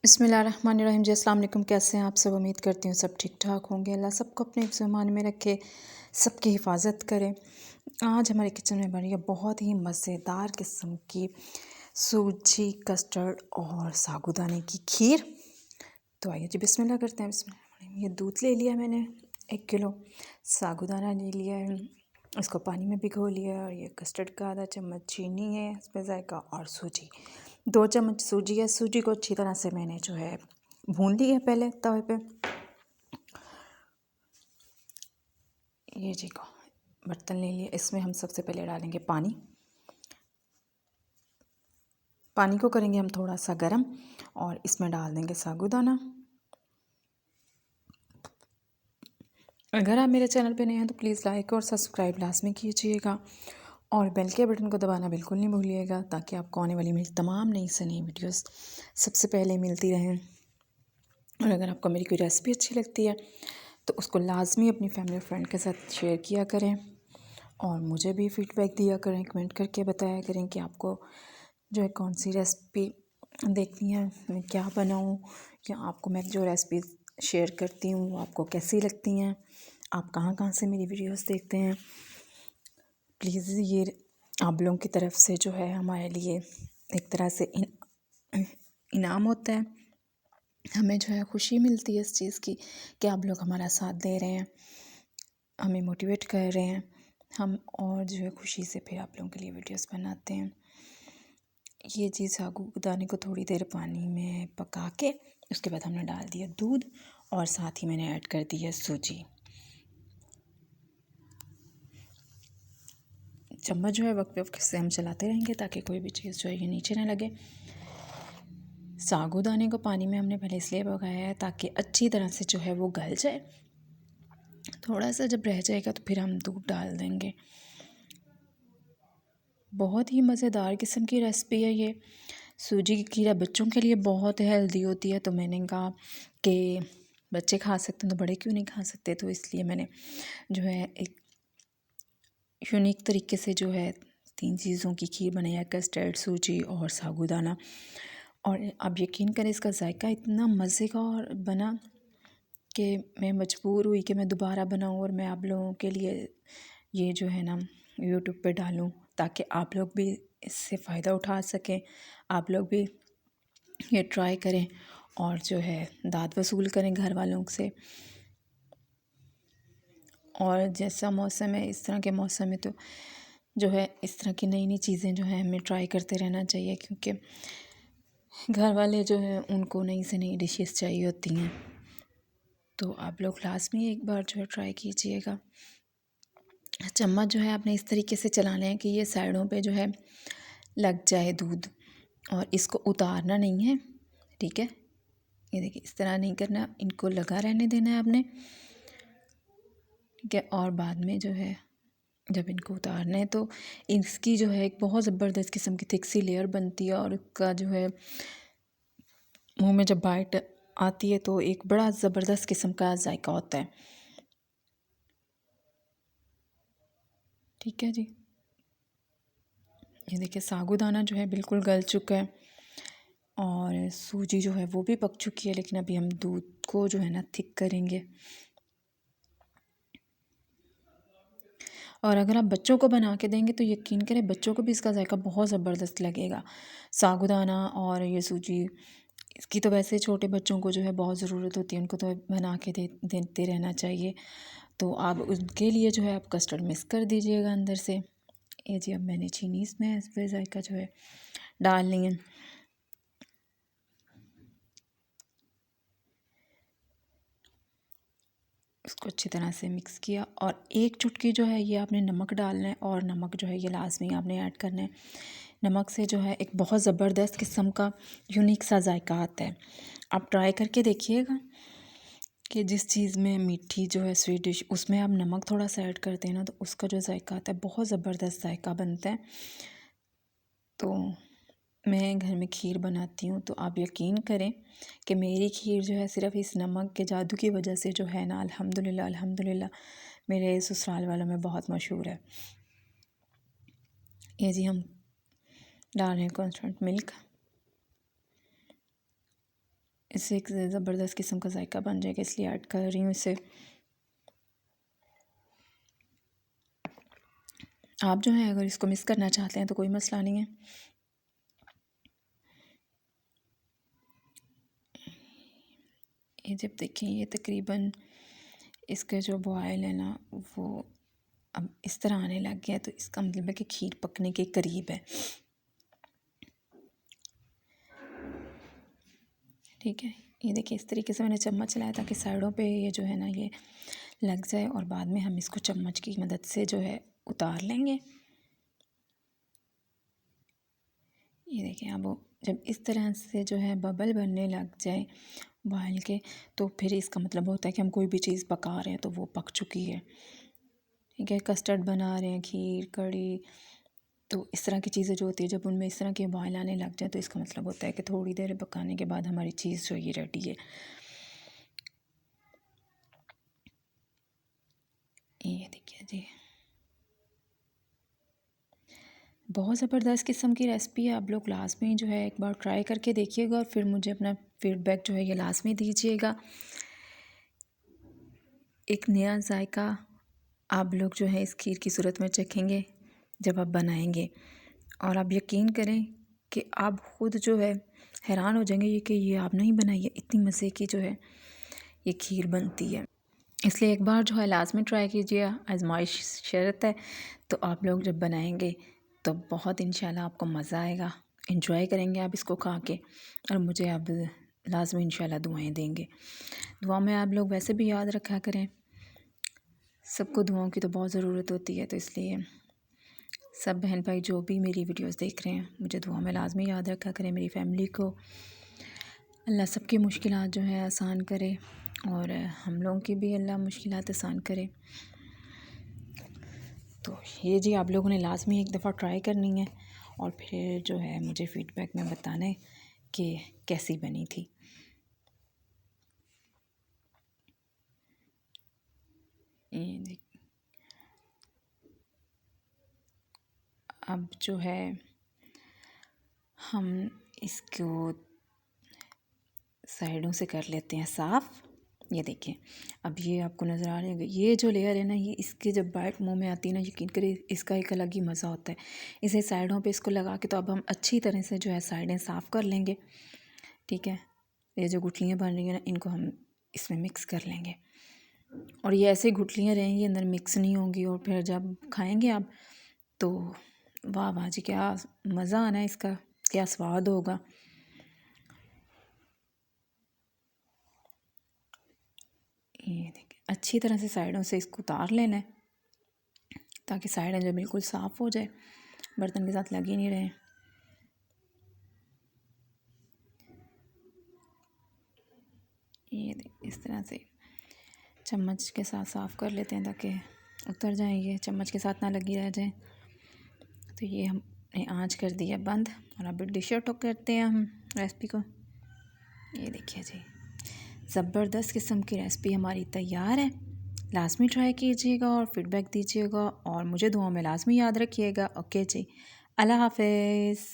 बिस्मिल्लाहिर्रहमानिर्रहीम जी, अस्सलाम वालेकुम। कैसे हैं आप सब? उम्मीद करती हूँ सब ठीक ठाक होंगे। अल्लाह सबको अपने ज़मान में रखे, सबकी हिफाजत करे। आज हमारे किचन में बनी है बहुत ही मज़ेदार किस्म की सूजी कस्टर्ड और साबूदाने की खीर। तो आइए जी बिस्मिल्लाह करते हैं। बिस्मिल्लाह। ये दूध ले लिया मैंने 1 किलो, साबूदाना ले लिया है, इसको पानी में भिगो लिया है, और ये कस्टर्ड का आधा चम्मच चीनी है इसमें जायका, और सूजी 2 चम्मच सूजी है। सूजी को अच्छी तरह से मैंने जो है भून लिया है पहले तवे पे। ये जी को बर्तन ले लिया, इसमें हम सबसे पहले डालेंगे पानी। पानी को करेंगे हम थोड़ा सा गर्म, और इसमें डाल देंगे साबूदाना। अगर आप मेरे चैनल पे नए हैं तो प्लीज़ लाइक और सब्सक्राइब लाजमी कीजिएगा, और बेल के बटन को दबाना बिल्कुल नहीं भूलिएगा, ताकि आपको आने वाली मेरी तमाम नई से नई वीडियोस सबसे पहले मिलती रहें। और अगर आपको मेरी कोई रेसिपी अच्छी लगती है तो उसको लाजमी अपनी फैमिली और फ्रेंड के साथ शेयर किया करें, और मुझे भी फीडबैक दिया करें, कमेंट करके बताया करें कि आपको जो है कौन सी रेसिपी देखनी है, मैं क्या बनाऊँ, या आपको मैं जो रेसिपी शेयर करती हूँ वो आपको कैसी लगती हैं, आप कहाँ कहाँ से मेरी वीडियोस देखते हैं। प्लीज़ ये आप लोगों की तरफ से जो है हमारे लिए एक तरह से इनाम होता है। हमें जो है खुशी मिलती है इस चीज़ की कि आप लोग हमारा साथ दे रहे हैं, हमें मोटिवेट कर रहे हैं हम, और जो है खुशी से फिर आप लोगों के लिए वीडियोस बनाते हैं। ये चीज़ साबूदाने को थोड़ी देर पानी में पका के उसके बाद हमने डाल दिया दूध, और साथ ही मैंने ऐड कर दी है सूजी। चम्मच जो है वक्त वक्त से हम चलाते रहेंगे ताकि कोई भी चीज़ जो है ये नीचे ना लगे। साबूदाने को पानी में हमने पहले इसलिए पकाया है ताकि अच्छी तरह से जो है वो गल जाए। थोड़ा सा जब रह जाएगा तो फिर हम दूध डाल देंगे। बहुत ही मज़ेदार किस्म की रेसिपी है ये। सूजी की खीर बच्चों के लिए बहुत हेल्दी होती है, तो मैंने कहा कि बच्चे खा सकते हैं तो बड़े क्यों नहीं खा सकते, तो इसलिए मैंने जो है एक यूनिक तरीके से जो है 3 चीज़ों की खीर बनाई है, कस्टर्ड, सूजी और साबूदाना। और आप यकीन करें इसका जायका इतना मज़े का और बना कि मैं मजबूर हुई कि मैं दोबारा बनाऊं, और मैं आप लोगों के लिए ये जो है ना यूट्यूब पे डालूं, ताकि आप लोग भी इससे फ़ायदा उठा सकें, आप लोग भी ये ट्राई करें, और जो है दाद वसूल करें घर वालों से। और जैसा मौसम है, इस तरह के मौसम में तो जो है इस तरह की नई नई चीज़ें जो है हमें ट्राई करते रहना चाहिए, क्योंकि घर वाले जो हैं उनको नई से नई डिशेस चाहिए होती हैं। तो आप लोग लाजमी एक बार जो है ट्राई कीजिएगा। चम्मच जो है आपने इस तरीके से चलाना है कि ये साइडों पे जो है लग जाए दूध, और इसको उतारना नहीं है, ठीक है। ये देखिए इस तरह नहीं करना, इनको लगा रहने देना है आपने, ठीक है। और बाद में जो है जब इनको उतारना है तो इसकी जो है एक बहुत ज़बरदस्त किस्म की थिक सी लेयर बनती है, और उसका जो है मुंह में जब बाइट आती है तो एक बड़ा ज़बरदस्त किस्म का जायका होता है, ठीक है जी। ये देखिए साबूदाना जो है बिल्कुल गल चुका है, और सूजी जो है वो भी पक चुकी है, लेकिन अभी हम दूध को जो है ना थिक करेंगे। और अगर आप बच्चों को बना के देंगे तो यकीन करें बच्चों को भी इसका जायका बहुत ज़बरदस्त लगेगा। साबूदाना और ये सूजी, इसकी तो वैसे छोटे बच्चों को जो है बहुत ज़रूरत होती है, उनको तो बना के देते रहना चाहिए। तो आप उनके लिए जो है आप कस्टर्ड मिक्स कर दीजिएगा अंदर से। ये जी अब मैंने चीनी इसमें फिर जायका जो है डाल ली है। इसको अच्छी तरह से मिक्स किया, और एक चुटकी जो है ये आपने नमक डालना है, और नमक जो है ये लाजमी आपने ऐड करना है। नमक से जो है एक बहुत ज़बरदस्त किस्म का यूनिक सा जायका आता है। आप ट्राई करके देखिएगा कि जिस चीज़ में मीठी जो है स्वीट डिश, उसमें आप नमक थोड़ा सा ऐड करते हैं ना, तो उसका जो जायका आता है बहुत ज़बरदस्त जायका बनता है। तो मैं घर में खीर बनाती हूँ, तो आप यकीन करें कि मेरी खीर जो है सिर्फ़ इस नमक के जादू की वजह से जो है ना, अल्हम्दुलिल्लाह अल्हम्दुलिल्लाह मेरे ससुराल वालों में बहुत मशहूर है। ये जी हम डाल रहे हैं कॉन्स्टेंट मिल्क, इससे एक ज़बरदस्त किस्म का जायका बन जाएगा, इसलिए ऐड कर रही हूँ इसे। आप जो है अगर इसको मिक्स करना चाहते हैं तो कोई मसला नहीं है। ये जब देखें ये तकरीबन इसका जो बॉयल है ना वो अब इस तरह आने लग गया, तो इसका मतलब है कि खीर पकने के करीब है। ठीक है, ये देखिए इस तरीके से मैंने चम्मच चलाया ताकि साइडों पे ये जो है ना ये लग जाए, और बाद में हम इसको चम्मच की मदद से जो है उतार लेंगे। ये देखिए अब जब इस तरह से जो है बबल बनने लग जाए बॉयल के, तो फिर इसका मतलब होता है कि हम कोई भी चीज़ पका रहे हैं तो वो पक चुकी है। ठीक है, कस्टर्ड बना रहे हैं, खीर, कढ़ी, तो इस तरह की चीज़ें जो होती है जब उनमें इस तरह के बॉयल आने लग जाए तो इसका मतलब होता है कि थोड़ी देर पकाने के बाद हमारी चीज़ जो ये रेडी है। ये देखिए जी, बहुत ज़बरदस्त किस्म की रेसिपी है। आप लोग लास्ट में जो है एक बार ट्राई करके देखिएगा और फिर मुझे अपना फीडबैक जो है ये लास्ट में दीजिएगा। एक नया जायका आप लोग जो है इस खीर की सूरत में चखेंगे जब आप बनाएंगे, और आप यकीन करें कि आप ख़ुद जो है हैरान हो जाएंगे ये कि ये आप नहीं बनाई है, इतनी मज़े की जो है ये खीर बनती है। इसलिए एक बार जो है लाजमी ट्राई कीजिए, आजमाइश शर्त है। तो आप लोग जब बनाएंगे तो बहुत इंशाल्लाह आपको मज़ा आएगा, एंजॉय करेंगे आप इसको खा के, और मुझे आप लाजमी इंशाल्लाह दुआएं देंगे। दुआ में आप लोग वैसे भी याद रखा करें, सबको दुआओं की तो बहुत ज़रूरत होती है, तो इसलिए सब बहन भाई जो भी मेरी वीडियोस देख रहे हैं मुझे दुआ में लाजमी याद रखा करें। मेरी फैमिली को अल्लाह सबकी मुश्किलात जो है आसान करे, और हम लोगों की भी अल्लाह मुश्किलात आसान करे। तो ये जी आप लोगों ने लाजमी एक दफ़ा ट्राई करनी है, और फिर जो है मुझे फ़ीडबैक में बताना है कि कैसी बनी थी। ये देख, अब जो है हम इसको साइडों से कर लेते हैं साफ़। ये देखिए अब ये आपको नज़र आ रहे हैं, ये जो लेयर है ना ये इसके जब बाइट मुंह में आती है ना, यकीन करिए इसका एक अलग ही मज़ा होता है। इसे साइडों पे इसको लगा के तो अब हम अच्छी तरह से जो है साइडें साफ़ कर लेंगे। ठीक है, ये जो गुठलियाँ बन रही हैं ना इनको हम इसमें मिक्स कर लेंगे, और ये ऐसे गुठलियाँ रहेंगी अंदर मिक्स नहीं होंगी, और फिर जब खाएँगे आप तो वाह वाह जी क्या मज़ा आना है इसका, क्या स्वाद होगा। ये देखिए अच्छी तरह से साइडों से इसको उतार लेना है ताकि साइडें जो बिल्कुल साफ़ हो जाए, बर्तन के साथ लग ही नहीं रहे। ये देखिए इस तरह से चम्मच के साथ साफ़ कर लेते हैं ताकि उतर जाए, ये चम्मच के साथ ना लगी रह जाए। तो ये हमने आँच कर दिया बंद, और अब डिश आउट करते हैं हम रेसिपी को। ये देखिए जी ज़बरदस्त किस्म की रेसिपी हमारी तैयार है। लाजमी ट्राई कीजिएगा और फीडबैक दीजिएगा, और मुझे दुआ में लाजमी याद रखिएगा। ओके जी, अल्लाह हाफ़िज़।